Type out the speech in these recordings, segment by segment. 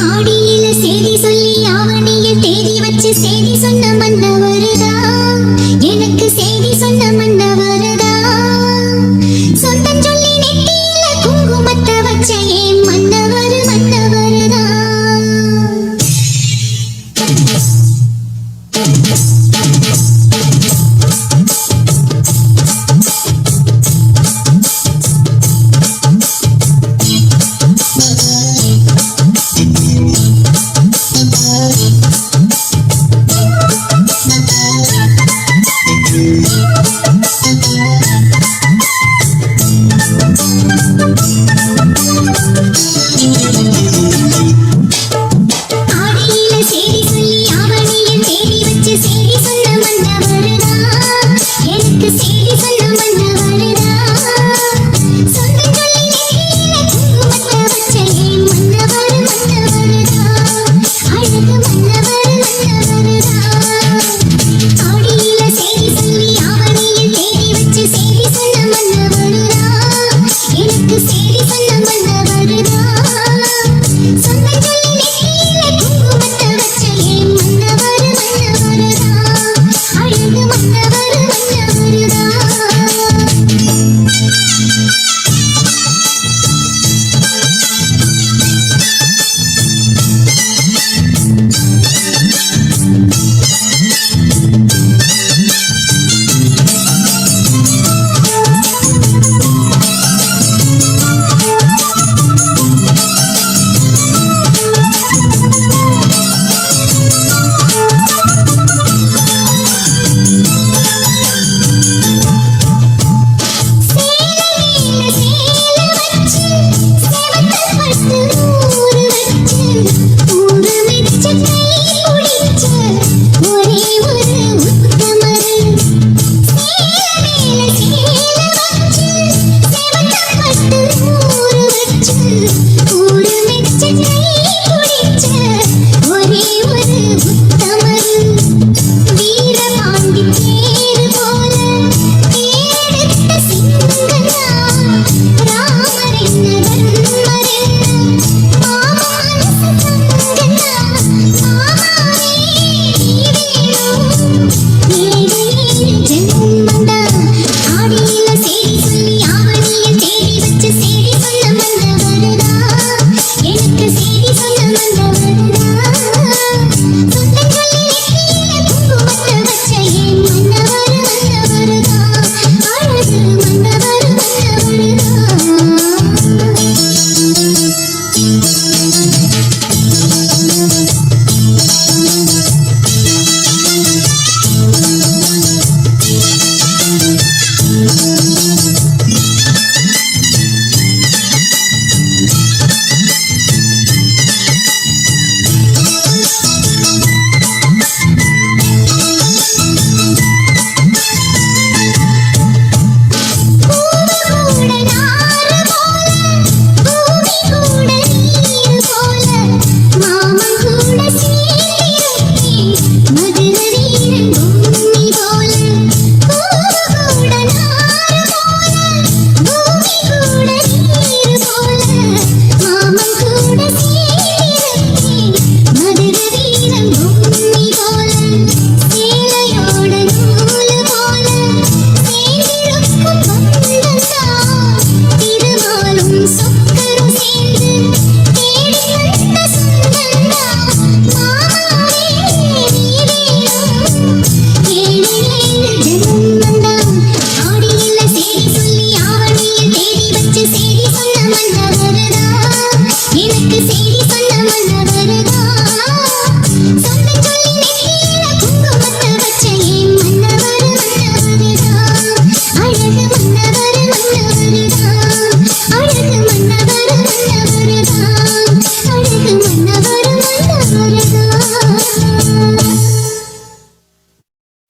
ஆடியில செய்தி சொல்லி ஆவணியில் தேதி வச்சு செய்தி சொன்ன மன்னவருதா, எனக்கு செய்தி சொன்ன மன்னவருதா. சொந்தம் சொல்லி நெத்தியில குங்குமத்தை வச்ச ஏன் மன்னவரு மன்னவருதா.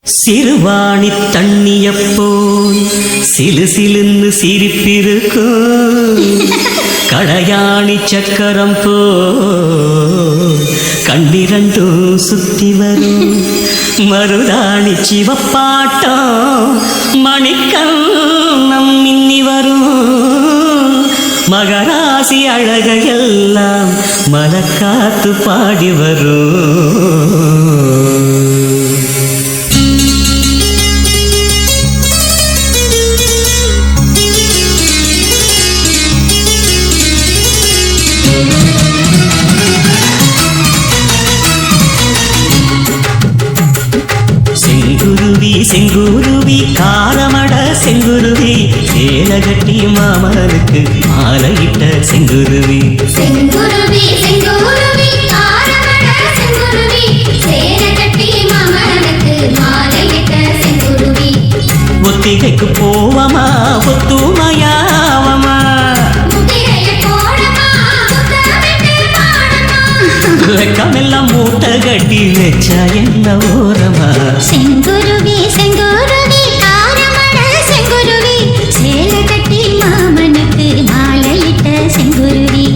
சிறுவாணி தண்ணியப்போல் சிலு சிலுன்னு சிரிப்பிருக்கும் கடையாணி சக்கரம் போ கண்ணிரண்டும் சுத்தி வரும் மருதாணி சிவப்பாட்டம் மணிக்கண்ணம் மின்னி வரும் மகராசி அழகையெல்லாம் மலக்காத்து பாடி வரும். செங்குருவி செங்குருவி காரமட செங்குருவி சேலகட்டி மாமனுக்கு மாலையிட்ட செங்குருவி. செங்குருவி செங்குருவி காரமட செங்குருவி சேலகட்டி மாமனுக்கு மாலையிட்ட செங்குருவி. ஒத்திகைக்கு போவமா ஒத்துமையாவமா வெக்கமெல்லாம் மூட்டை கட்டி வச்சா என்ன ஓரமா. செங்குருவி செங்குருவி காரமட செங்குருவி சேலகட்டி மாமனுக்கு மாலையிட்ட செங்குருவி.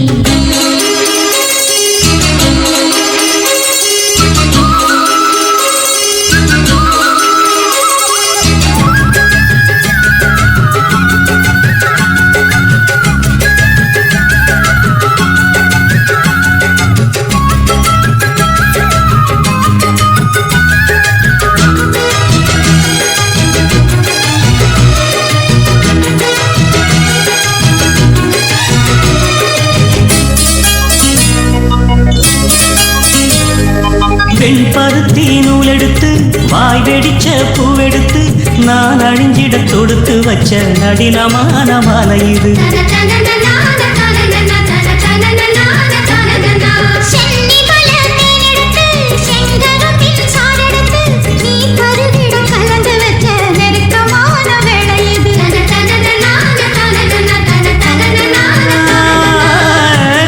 வெண்பருத்தி நூலெடுத்து வாய் வெடிச்ச பூவெடுத்து நான் அழிஞ்சிட தொடுத்து வச்ச நடினமான மாலை இது.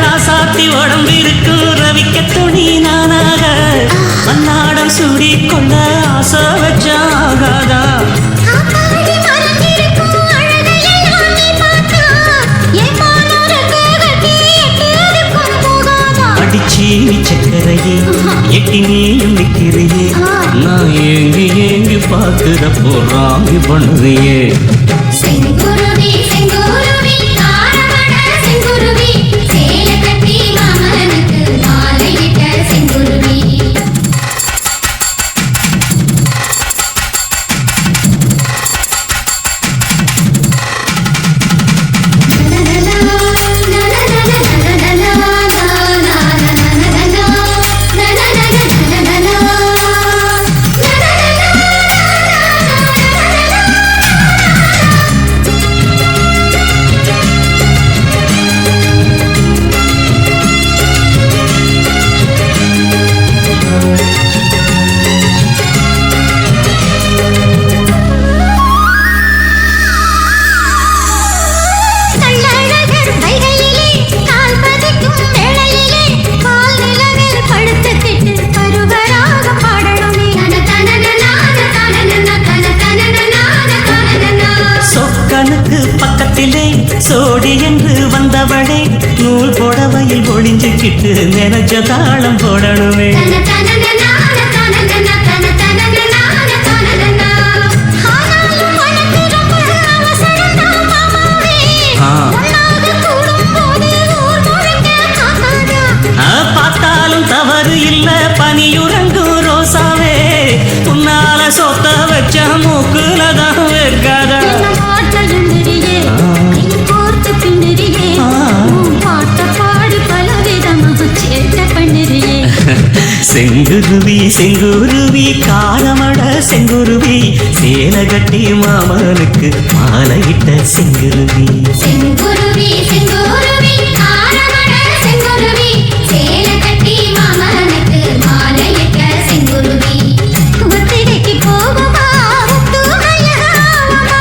ராசாத்தி உடம்பு இருக்கு ரவிக்க துணி நானாக அன்னாடம் சூடி கொள்ள ஆசை வச்சாகாதா. அடிச்சி சக்கரையே எட்டி நீயும் நிற்கிறியே நான் ஏங்கி ஏங்கி பார்க்கிறப்போ ராங்கி பண்ணுறியே. செங்குருவி செங்குருவி காரமட செங்குருவி சேலகட்டி மாமனுக்கு மாலையிட்ட செங்குருவி. பக்கத்திலே சோடி என்று வந்தவளே நூல் புடவையில் ஒளிஞ்சுக்கிட்டு நினைச்ச தாளம் போடணுமே. பார்த்தாலும் தவறு இல்ல பனியுறங்கும் ரோசாவே உன்னால சொத்த வச்ச மூக்குலதான் வைக்காதா. செங்குருவி செங்குருவி காரமட செங்குருவி சேலகட்டி மாமனுக்கு மாலையிட்ட செங்குருவி. செங்குருவி செங்குருவி காரமட செங்குருவி சேலகட்டி மாமனுக்கு மாலையிட்ட செங்குருவி. ஒத்திகைக்கு போவமா ஒத்துமையாவமா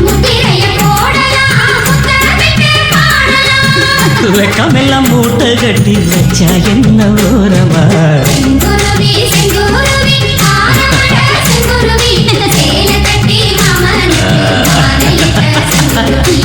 முத்திரைய போடலாம் முத்தமிட்டு பாடலாம். வெக்கமெல்லாம் மூட்டை கட்டி வச்சா என்ன ஓரமா. செங்குருவி செங்குருவி காரமட செங்குருவி சேலகட்டி மாமனுக்கு மாலையிட்ட செங்குருவி.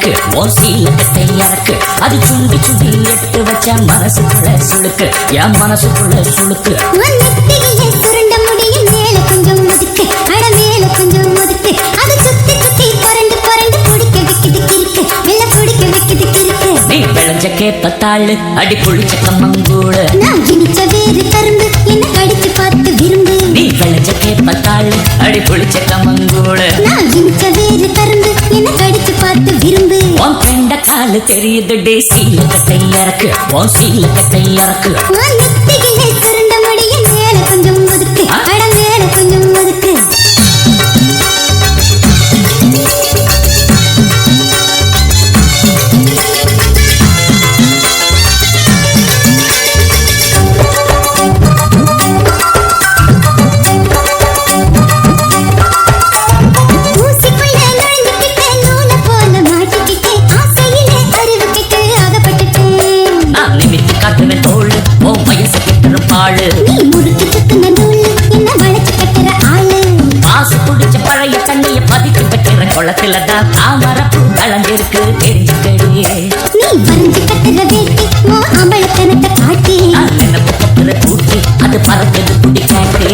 இறக்கு ஓ சீல கட்டை இறக்கு அது சுண்டி சுண்டி எட்டு வச்ச மனசுக்குள்ள சுளுக்கு என் மனசுக்குள்ள சுளுக்கு நெத்தியிலே சுருண்ட முடியும் மேல கொஞ்சம் ஒதுக்கு அட மேல கொஞ்சம் ஒதுக்கு அது சுத்தி சுத்தி புரண்டு புரண்டு பிடிக்க வைக்குது கிறுக்கு மெல்ல பிடிக்க வைக்குது கிறுக்கு நீ விளைஞ்ச கேப்பத்தாள் அடி புளிச்ச கம்மங்கூழ நான் இனிச்ச வேறு கரும்பு என்ன கடிச்சு பார்த்து விரும்பு நீ விளைஞ்ச கேப்பத்தாள் அடி புளிச்ச கம்மங்கூழ நான் இனிச்ச வேறு கரும்பு என்ன கடிச்சு பார்த்து விரும்பு உன் கண்ட காலு தெரியுது டே சீல கட்டை இறக்கு உன் சீல கட்டை இறக்கு நெத்தியிலே சுருண்ட முடியும் மேல கொஞ்சம் ஒதுக்கு அட மேல கொஞ்சம் ஒதுக்கு நீ முறுக்கு சுத்துன நூலு என்ன வளைச்சு கட்டுற ஆளு பாசு குடிச்ச பழைய தண்ணிய பதிச்சு கட்டுற குளத்துல தான் தாமரப்பூ கலந்திருக்கு தெரிஞ்சுக்கடி நீ வரைஞ்சு கட்டுற வேட்டி ஓ அம்பளத்தனத்தை காட்டி நினைப்பு கட்டுற கூட்டி அது பறக்குது குடி காட்டி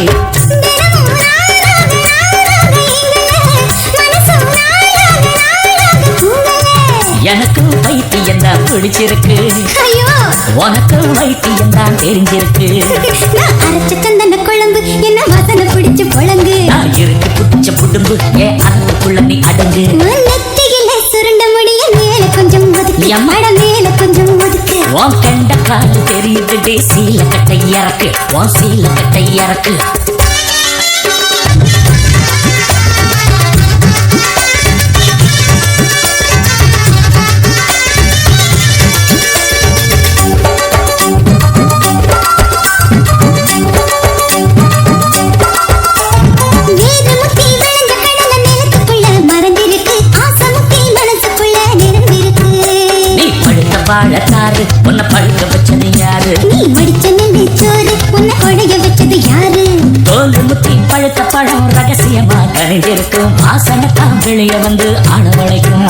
எனக்கு வைத்தியம் தான் பிடிச்சிருக்கு உனக்கு வைத்தியம் தான் தெரிஞ்சிருக்கு நான் அரைச்ச சந்தன குழம்பு என்ன வாசனை பிடிச்சு புழங்கு நான் இருக்கு புடிச்ச புடும்பு ஏன் அதுக்குள்ள நீ அடங்கு நெத்தியிலே சுருண்ட முடிய மேல கொஞ்சம் ஒதுக்கு மட மேல கொஞ்சம் ஒதுக்கு உன் கண்ட கால் தெரியுது டே சீல கட்டை இறக்கு உன் சீல கட்டை இறக்கு வாழத்தாரு உன்னை பழுக்க வச்சது யாரு நீ மடிச்ச நெல்லி சோறு உன்னை கொடைய வச்சது யாரு தோல் முத்தி பழுத்த பழம் ரகசியமா கணிஞ்சிருக்கும் வாசனை தான் வெளிய வந்து அணவழைக்கும்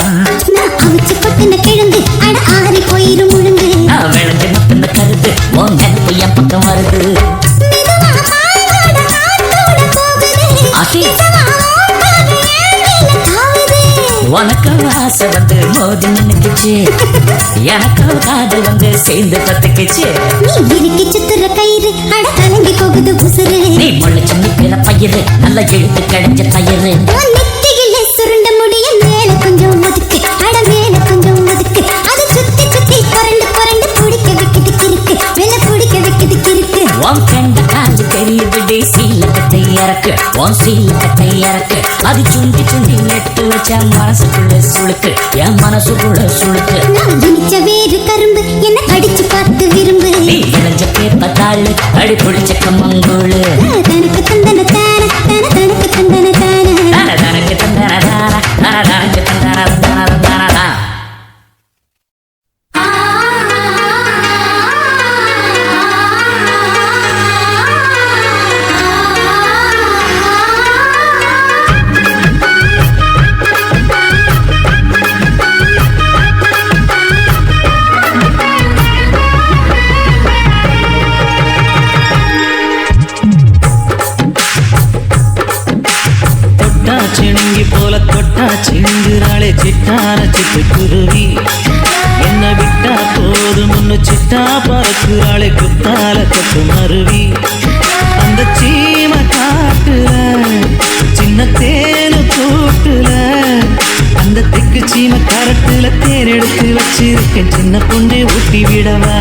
நான் அவிச்சு கொட்டின கிழங்கு அட ஆறி போயிரும் முழுங்கு நான் விளைஞ்சு முத்தின கருது உன் நெருப்பு என் பக்கம் வருது உனக்கு ஆசை வந்து மோதி நின்னுக்குச்சு எனக்கு காதல் வந்து சேர்ந்து பத்துக்குச்சு நீ இறுக்கி சுத்துற கயிறு அட கலங்கி போகுது உசுறு நீ முளைச்சு நிக்கிற பயிறு நல்ல இழுத்து கிடைச்ச தயிறு நெத்தியிலே சுருண்ட முடிய மேல கொஞ்சம் ஒதுக்கு அட மேல கொஞ்சம் ஒதுக்கு அது சுத்தி சுத்தி புரண்டு புரண்டு பிடிக்க வைக்குது கிறுக்கு மெல்ல பிடிக்க வைக்குது கிறுக்கு உன் கண்ட காஞ்சு தெரியுது டே சீல கட்டை இறக்கு உன் சீல கட்டை இறக்கு அது சுண்டி சுண்டி நெட்டு வச்ச மனசுக்குள்ள சுளுக்கு என் மனசுக்குள்ள சுளுக்கு நான் இனிச்ச வேறு கரும்பு என்ன கடிச்சு பார்த்து விரும்பு நீ விளைஞ்ச கேப்பத்தாள் அடி பிடிச்ச கம்மங்கூழு தனக்கு தந்தன தான தான தனக்கு தந்தன தான தனக்கு தந்தன தான தனக்கு தந்தன தான தான சிணுங்கி போல தொட்டா சிந்துறாளே சிட்டான சிட்டுக்குருவி என்ன விட்டா போதும் முன்னு சிட்டா பறக்குறாளே குத்தால கொத்து மருவி அந்த சீம காட்டுல சின்ன தேனு கூட்டுல அந்த திக்கு சீம கரட்டுல தேன் எடுத்து வச்சிருக்கேன் சின்ன பொண்ணு ஊட்டி விடவா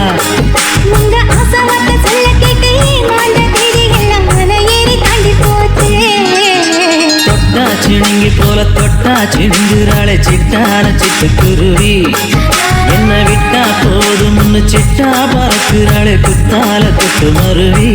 உங்க ஆசவார்த்தை சொல்ல கேட்டு மாண்ட தேடி எல்லாம் மலை ஏறி தாண்டி போச்சு தொட்டா சிணுங்கி போல தொட்டா சிந்துறாளே சிட்டான சிட்டுக்குருவி என்ன விட்டா போதும் முன்னு சிட்டா பறக்குறாளே குத்தால கொத்து மருவி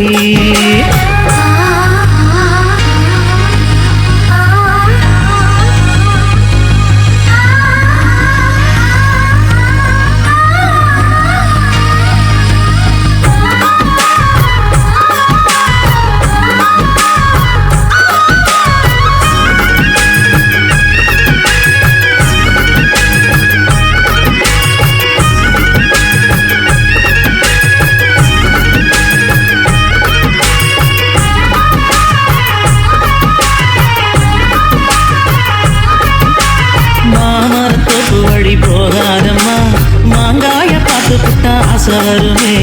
பார்த்து புட்டா ஆசை வருமே.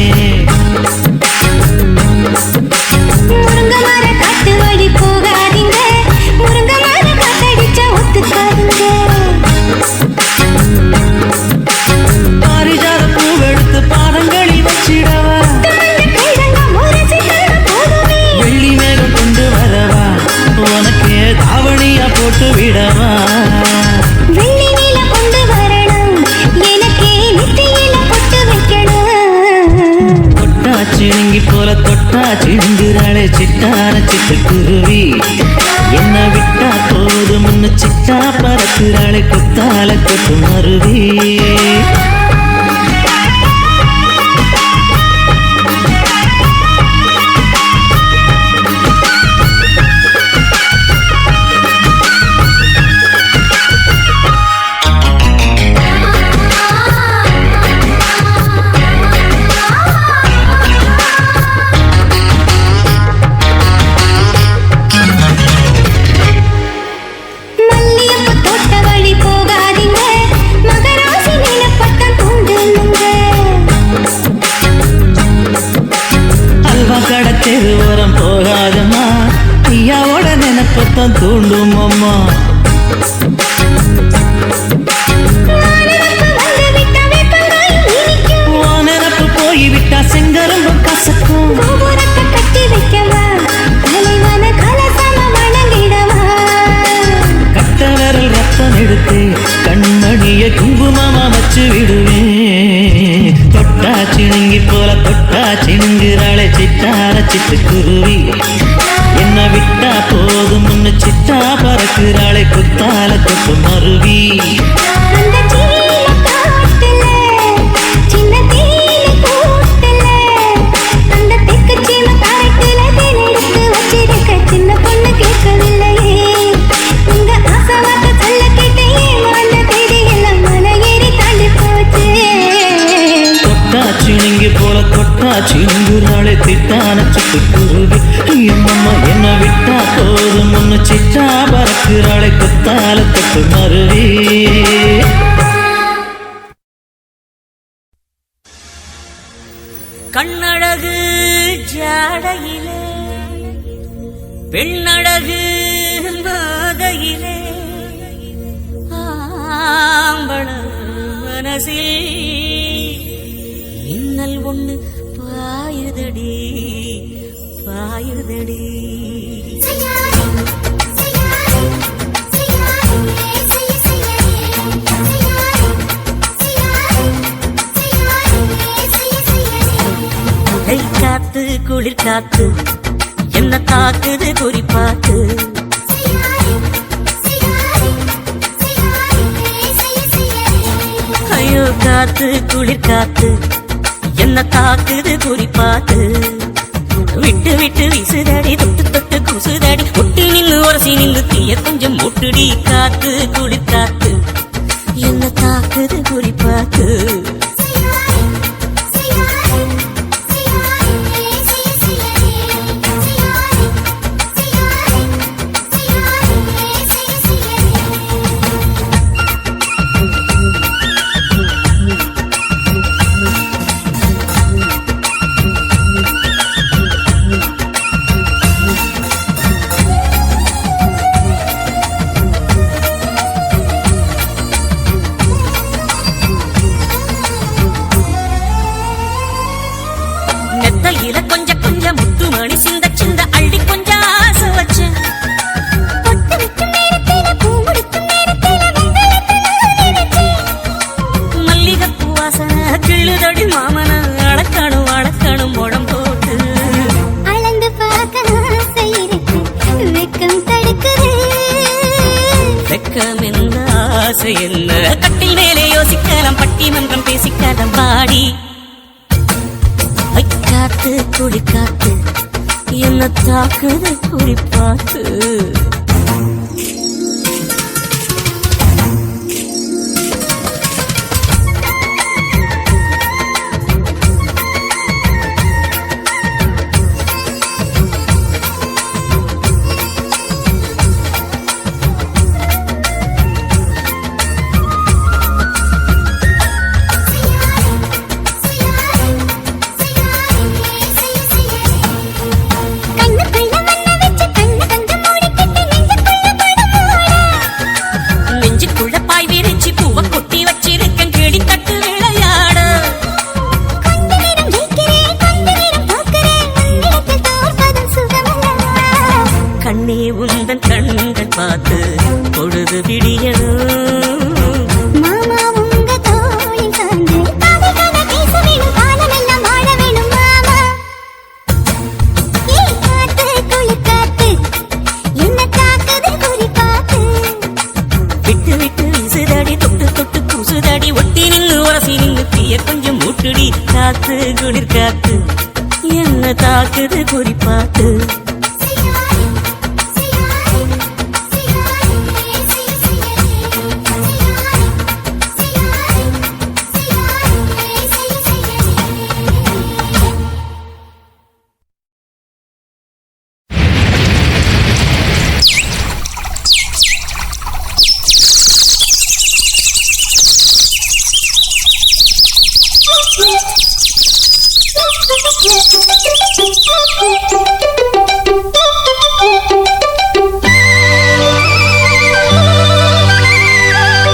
முருங்க மர காட்டு வழி போகாதீங்க, முருங்க மர காத்தடிச்சா ஒத்துக்காதீங்க. பாரிஜாத பூவெடுத்து பாதங்களில் வச்சிடவா, வெள்ளி மேகம் கொண்டு வரவா, உனக்கு தாவணியா போட்டு விடவா. வெள்ளி நீல கொண்டு வரணும், எனக்கே நெத்தியில பொட்டு வைக்கணும். தொட்டா சிணுங்கி போல தொட்டா சிணுங்குறாளே சிட்டான சிட்டுக்குருவி, என்ன விட்டா போதும்னு சிட்டா பறக்குறாளே குத்தால கொட்டு மருவி. மல்லியப்பூ தோட்ட வழி போகாதீங்க, மகராசி நிலப்பட்டம் தூண்டுங்க. அல்வா கடத்தெரு ஓரம் போகாதம்மா, ஐயாவோட நினைப்பத்தான் தூண்டும் அம்மா. நினப்பு போய்விட்டா செங்கரும்பு கசக்கும். கோபுரத்தை கட்டி வைக்கவா, தலைவன கலசம வணங்கிடவா. கட்ட விரல் ரத்தம் எடுத்து கண்மணிய குங்குமமா வச்சு விடுவேன். தொட்டா சிணுங்கி போல தொட்டா சிணுங்குறாளே சிட்டார சிட்டுக்குருவி, என்ன விட்டா போதும்னு சிட்டா பறக்குறாளே குத்தால கொட்டு மருவி. அந்த சீல காட்டுல, சின்ன தீனி கூட்டுல, அந்த தெக்கு சீம காட்டுல தேனெடுத்து வச்சிருக்க சின்ன பொண்ணு கேட்கவில்லையே. உங்க ஆசை வார்த்தை சொல்ல கேட்டேன், வாழ்ந்த தேதி எல்லாம் மலை ஏறி தாண்டி போச்சு. தொட்டா சிணுங்கி போல தொட்டா சிணுங்குறாளே திட்டான சிட்டுக்குருவி, எம்மம்மா என்ன விட்டா போதும்னு சிட்டா பறக்குறாளே குத்தால கொட்டு மருவி. கண்ணழகு ஜாடையிலே, பெண்ணழகு மாதையிலே, ஆம்பள மனசில் மின்னல் ஒண்ணு பாயுதடி பாயுதடி. கை காத்து குளிர் காத்து என்ன தாக்குது குறிப்பாத்து. ஐயோ காத்து குளிர் காத்து என்ன தாக்குது குறிப்பாத்து. விட்டு விட்டு வீசுதடி தொட்டு தொட்டு குசுதடி, ஒட்டி நின்னு உரசி நின்னு தீய கொஞ்சம் முட்டுடி. காத்து குளிர் காத்து என்ன தாக்குது குறிப்பாத்து. நெத்தையில கொஞ்சம் கொஞ்சம் முத்து மணி சிந்த சிந்த அள்ளி கொஞ்சம் ஆசை வச்சேன். மல்லிகைப்பூ வாசனை கிள்ளுதடி மாமன, அடக்கணும் அடக்கணும் முழம் போட்டு. அளந்து பார்க்க ஆசை இருக்கு, வெக்கம் தடுக்குது. வெக்கம் என்ன ஆசை என்ன, கட்டில் மேலே யோசிக்கலாம் பட்டிமன்றம் பேசிக்கலாம் பாடி. காத்து குடி காத்து என்ன தாக்குது குறிப்பாத்து. குடி காத்து குளிர் காத்து என்ன தாக்குது குறிப்பாத்து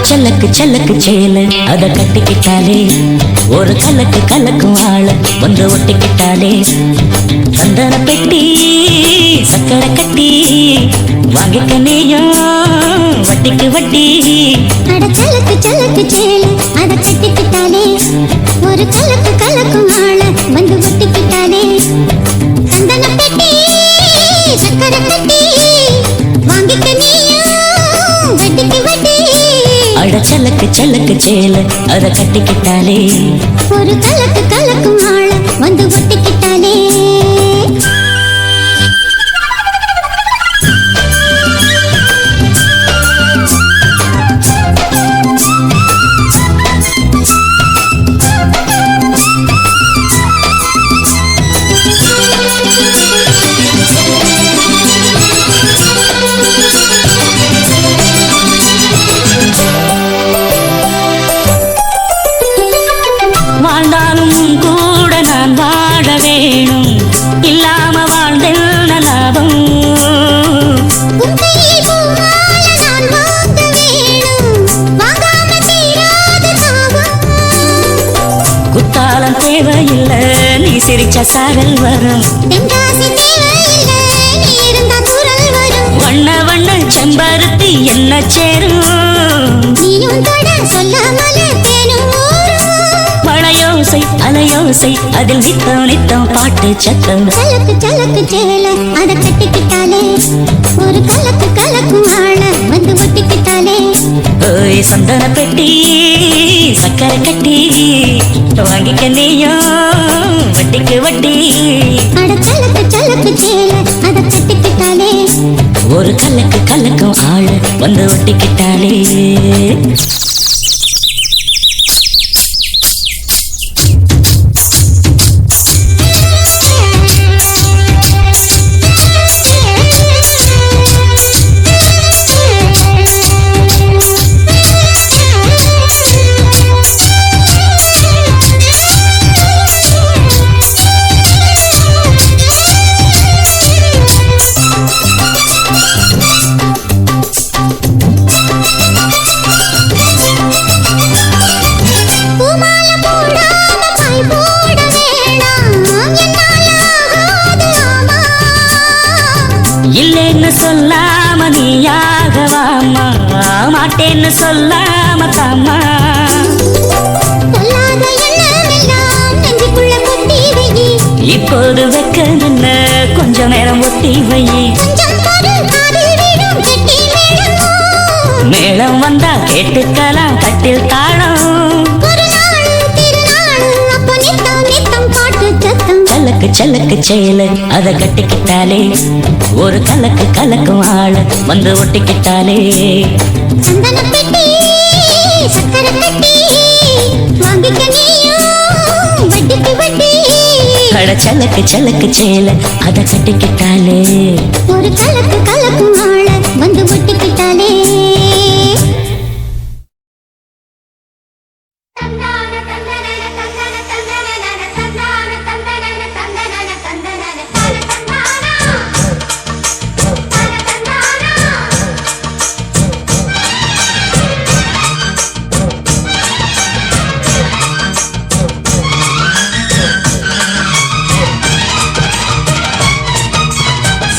சல்லக்கு சல்லக்கு சேல அத கட்டிக்கிட்டாலே ஒரு கலக்கு கலக்கும் ஆள வந்து ஒட்டிக்கிட்டாலே சந்தன பெட்டி சக்கரை கட்டி வாங்கிக்க நீயும் வட்டிக்கு வட்டி அட சலக்கு சலக்கு சேல அத கட்டிக்கிட்டாலே ஒரு கலக்கு கலக்கும் ஆள வந்து ஒட்டிக்கிட்டாலே சந்தன பெட்டி சக்கரை கட்டி வாங்கிக்க நீயும் வட்டிக்கு வட்டி அட சல்லக்கு சல்லக்கு சேல அத கட்டிக்கிட்டாலே ஒரு கலக்கு கலக்கும் ஆள வந்து ஒட்டிக்கிட்டாலே வாழ்ந்தாலும் கூட நான் வாழ வேணும் இல்லாம வாழ்ந்தென்ன லாபம் குத்தாலம் தேவையில்லை நீ சிரிச்ச சாரல் வரும் வண்ண வண்ண செம்பருத்தி என்ன சேரும் மழையோசை அலையோசை அதில் நித்தம் நித்தம் பாட்டு சத்தம் சலக்கு சலக்கு சேல அத கட்டிக்கிட்டாலே ஒரு கலக்கு கலக்கும் ஆள வந்து ஒட்டிக்கிட்டாலே ஓய் சந்தன பெட்டி சக்கரை கட்டி வாங்கிக்க நீயும் வட்டிக்கு வட்டி அட சலக்கு சலக்கு சேல அத கட்டிக்கிட்டாலே ஒரு கலக்கு கலக்கும் ஆள வந்து ஒட்டிக்கிட்டாலே இல்லைன்னு சொல்லாம நீயாகவாமா மாட்டேன்னு சொல்லாம தாமா இப்போது வெக்க நின்ன கொஞ்ச நேரம் ஒட்டி வை மேளம் வந்தா கேட்டுக்கலாம் கட்டில் தாளம் சலக்கு சலக்கு சேல அத கட்டிக்கிட்டாலே ஒரு கலக்கு கலக்கும் ஆள வந்து ஒட்டிக்கிட்டாலே சந்தன பெட்டி சக்கரை கட்டி வாங்கிக்க நீயும் வட்டிக்கு வட்டி அட சலக்கு சலக்கு சேல அத கட்டிக்கிட்டாலே ஒரு கலக்கு கலக்கும் ஆள வந்து ஒட்டிக்கிட்டாலே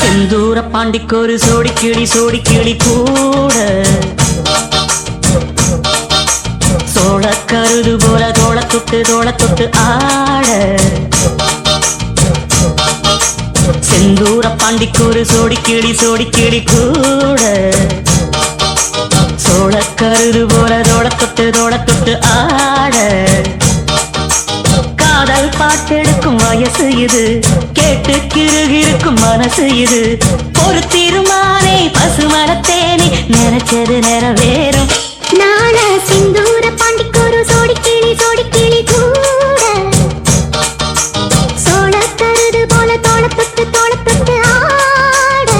செந்தூர பாண்டிக்கொரு சோடி கிளி கூட சோழ கருது போல தோள தொட்டு ஆட செந்தூர பாண்டிக்கொரு சோடி கிளி கூட சோழ கருது போல தோள தொட்டு ஆட வயசு இது, கேட்டு கிருகிருக்கும் மனசு இது. ஒரு திருமானே பசுமரத்தேனே நினைச்சது நிறைவேறும். நாள சிந்தூர பாண்டிக்கொரு சோடி கிளி கூட சோழ கருது போல தோளத்தொட்டு ஆட.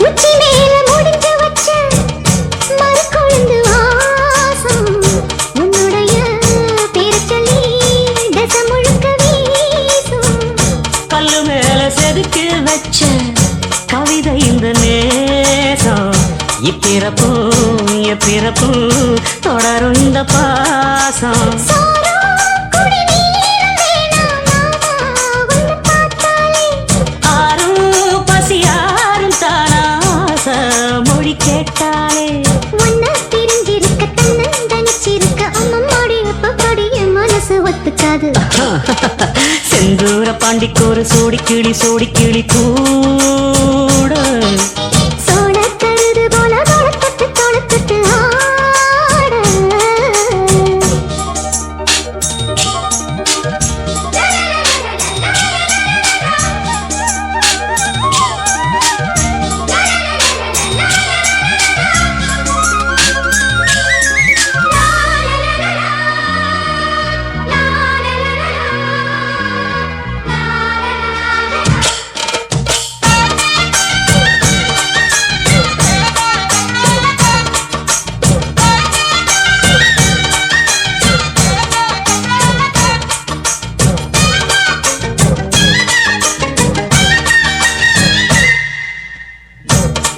உச்சி மேல முடிஞ்சு வச்ச மறுக்கொழுந்து வாசம் உன்னுடைய பேரை சொல்லி தசை முழுக்க வீசும். கல்லு மேல செதுக்கி வச்ச கவிதை இந்த நேசம். இப்பிறப்பும் எப்பிறப்பும் தொடரும் இந்த பாசம். சோறும் குடி நீரும் வேணாம் மாமா உன்னை பார்த்தாலே. ஆறும் பசியாரும் தானாச மொழி கேட்டாலே. உன்னை பிரிஞ்சிருக்க தன்னந்தனிச்சிருக்க அம்மம்மாடி அப்பப்படி என் மனசு ஒத்துக்காது. செந்தூர பாண்டிக்கொரு சோடி கிளி கூட சோழ கருது போல தோளத்தொட்டு ஆட.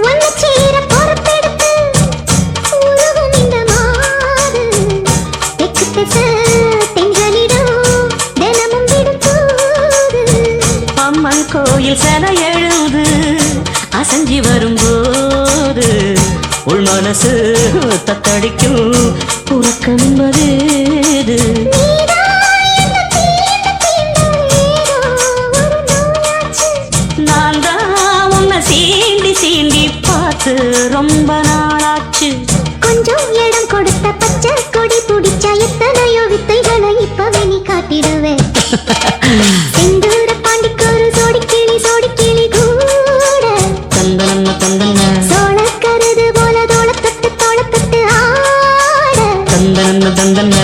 உன்னை சேர பொறுப்பெடுத்து உருகும் இந்த மாறு. தெற்கு திசை தென்றலிடும் தினமும் விடும் தூது. அம்மன் கோயில் சிலை எழுது அசஞ்சி வரும்போது உள் மனசு தத்தடிக்கும். உறக்கம் என்பது ஏது? நீதான் என்னை தீண்ட ஏதோ ஒரு நோயாச்சு. நான் தான் உன்னை சீண்டி பார்த்து ரொம்ப நாளாச்சு. கொஞ்சம் இடம் கொடுத்த பச்சை கொடி பிடிச்சா எத்தனையோ வித்தைகளை இப்பவே நீ காட்டிடுவேன். செந்தூர பாண்டிக்கொரு சோடி கிளி கூட தந்தன சோழ கருது போல தோளத்தொட்டு ஆட. தந்தன